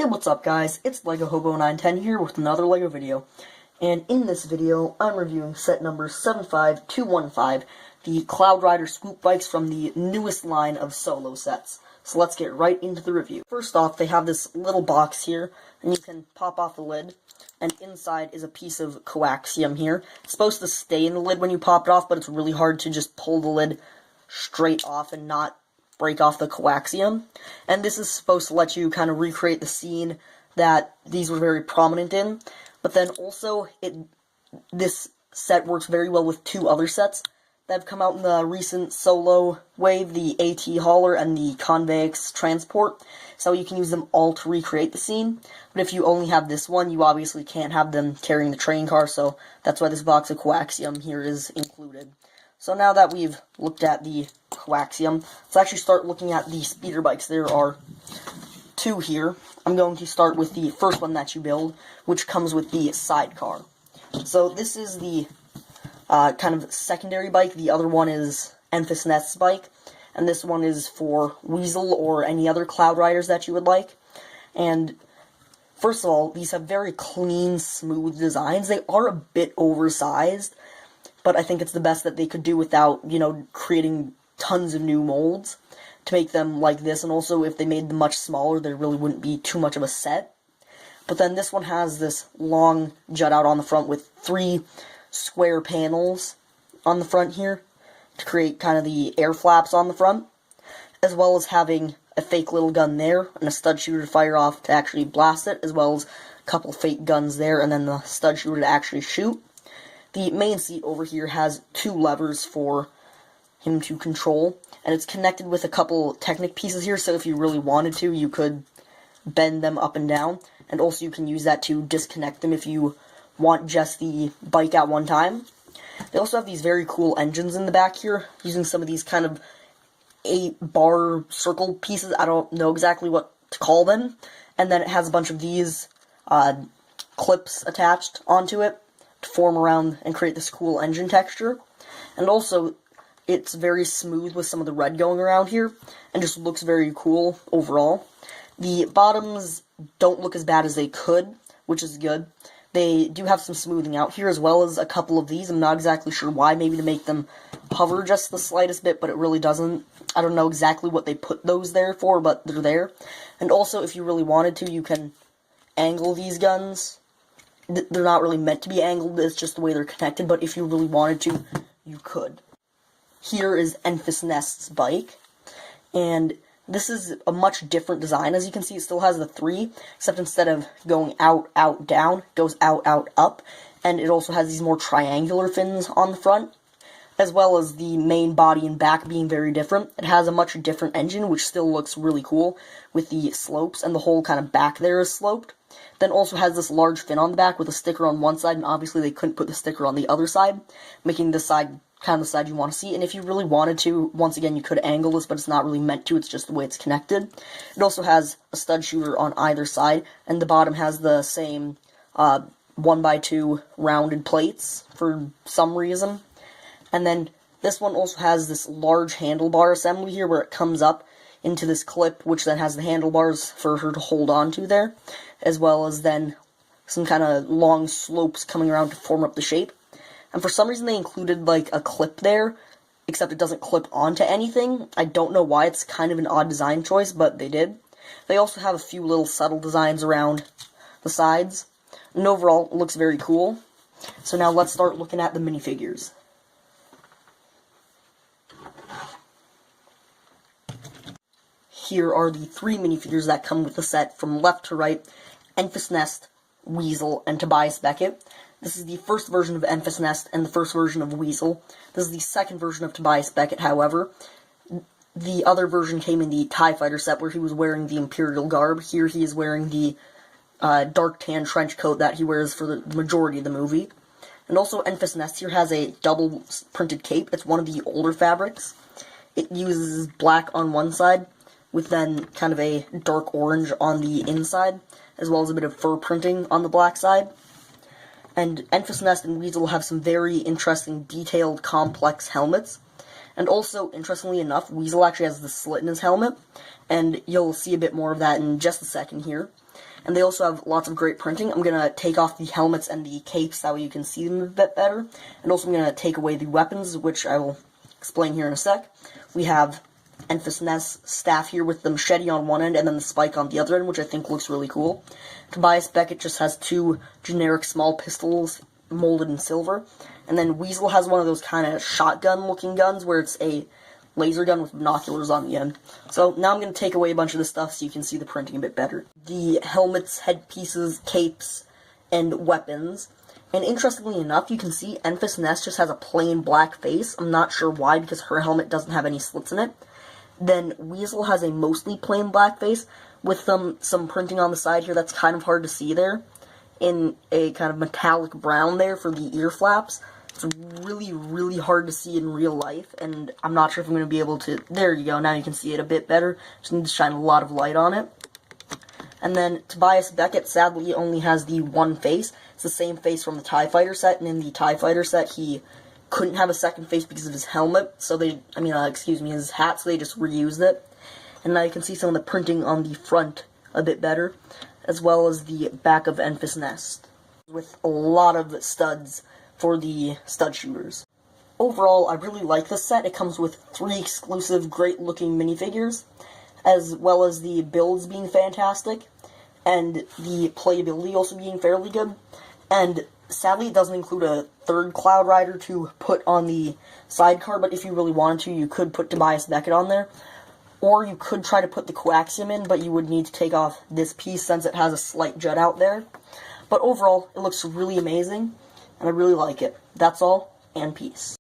Hey, what's up guys? It's LEGO Hobo 910 here with another LEGO video. And in this video, I'm reviewing set number 75215, the Cloud Rider Swoop bikes from the newest line of solo sets. So let's get right into the review. First off, they have this little box here, and you can pop off the lid, and inside is a piece of coaxium here. It's supposed to stay in the lid when you pop it off, but it's really hard to just pull the lid straight off and not break off the coaxium. And this is supposed to let you kind of recreate the scene that these were very prominent in. But then also, this set works very well with two other sets that have come out in the recent solo wave, the AT Hauler and the Convex Transport. So you can use them all to recreate the scene. But if you only have this one, you obviously can't have them carrying the train car, so that's why this box of coaxium here is included. So now that we've looked at the coaxium, let's actually start looking at the speeder bikes. There are two here. I'm going to start with the first one that you build, which comes with the sidecar. So this is the kind of secondary bike. The other one is Enfys Nest's bike, and this one is for Weasel or any other Cloud Riders that you would like. And first of all, these have very clean, smooth designs. They are a bit oversized, but I think it's the best that they could do without, creating tons of new molds to make them like this. And also, if they made them much smaller, there really wouldn't be too much of a set. But then this one has this long jut out on the front with three square panels on the front here to create kind of the air flaps on the front, as well as having a fake little gun there and a stud shooter to fire off to actually blast it, as well as a couple fake guns there and then the stud shooter to actually shoot. The main seat over here has two levers for him to control, and it's connected with a couple Technic pieces here, so if you really wanted to, you could bend them up and down, and also you can use that to disconnect them if you want just the bike at one time. They also have these very cool engines in the back here, using some of these kind of 8-bar circle pieces. I don't know exactly what to call them, and then it has a bunch of these clips attached onto it to form around and create this cool engine texture. And also, it's very smooth with some of the red going around here, and just looks very cool overall. The bottoms don't look as bad as they could, which is good. They do have some smoothing out here, as well as a couple of these. I'm not exactly sure why, maybe to make them hover just the slightest bit, but it really doesn't. I don't know exactly what they put those there for, but they're there. And also, if you really wanted to, you can angle these guns. They're not really meant to be angled, it's just the way they're connected, but if you really wanted to, you could. Here is Enfys Nest's bike, and this is a much different design. As you can see, it still has the 3, except instead of going out, out, down, it goes out, out, up, and it also has these more triangular fins on the front, as well as the main body and back being very different. It has a much different engine, which still looks really cool, with the slopes, and the whole kind of back there is sloped. Then also has this large fin on the back with a sticker on one side, and obviously they couldn't put the sticker on the other side, making this side kind of the side you want to see. And if you really wanted to, once again, you could angle this, but it's not really meant to, it's just the way it's connected. It also has a stud shooter on either side, and the bottom has the same 1x2 rounded plates for some reason. And then this one also has this large handlebar assembly here where it comes up into this clip, which then has the handlebars for her to hold on to there, as well as then some kind of long slopes coming around to form up the shape. And for some reason they included like a clip there, except it doesn't clip onto anything. I don't know why, it's kind of an odd design choice, but they did. They also have a few little subtle designs around the sides, and overall it looks very cool. So now let's start looking at the minifigures. Here are the 3 minifigures that come with the set from left to right: Enfys Nest, Weasel, and Tobias Beckett. This is the first version of Enfys Nest and the first version of Weasel. This is the second version of Tobias Beckett, however. The other version came in the TIE Fighter set where he was wearing the Imperial garb. Here he is wearing the dark tan trench coat that he wears for the majority of the movie. And also Enfys Nest here has a double printed cape. It's one of the older fabrics. It uses black on one side, with then kind of a dark orange on the inside, as well as a bit of fur printing on the black side. And Enfys Nest and Weasel have some very interesting, detailed, complex helmets. And also, interestingly enough, Weasel actually has the slit in his helmet, and you'll see a bit more of that in just a second here. And they also have lots of great printing. I'm going to take off the helmets and the capes, that way you can see them a bit better. And also I'm going to take away the weapons, which I will explain here in a sec. We have Enfys Nest's staff here with the machete on one end and then the spike on the other end, which I think looks really cool. Tobias Beckett just has two generic small pistols molded in silver. And then Weasel has one of those kind of shotgun-looking guns where it's a laser gun with binoculars on the end. So now I'm going to take away a bunch of this stuff so you can see the printing a bit better. The helmets, headpieces, capes, and weapons. And interestingly enough, you can see Enfys Nest just has a plain black face. I'm not sure why, because her helmet doesn't have any slits in it. Then Weasel has a mostly plain black face with some printing on the side here that's kind of hard to see there, in a kind of metallic brown there for the ear flaps. It's really, really hard to see in real life, and I'm not sure if I'm going to be able to... There you go, now you can see it a bit better. Just need to shine a lot of light on it. And then Tobias Beckett sadly only has the one face. It's the same face from the TIE Fighter set, and in the TIE Fighter set he couldn't have a second face because of his helmet, so they... his hat, so they just reused it. And now you can see some of the printing on the front a bit better, as well as the back of Enfys Nest, with a lot of studs for the stud shooters. Overall, I really like this set. It comes with 3 exclusive, great-looking minifigures, as well as the builds being fantastic, and the playability also being fairly good. And sadly, it doesn't include a third Cloud Rider to put on the sidecar, but if you really wanted to, you could put Tobias Beckett on there. Or you could try to put the coaxium in, but you would need to take off this piece since it has a slight jut out there. But overall, it looks really amazing, and I really like it. That's all, and peace.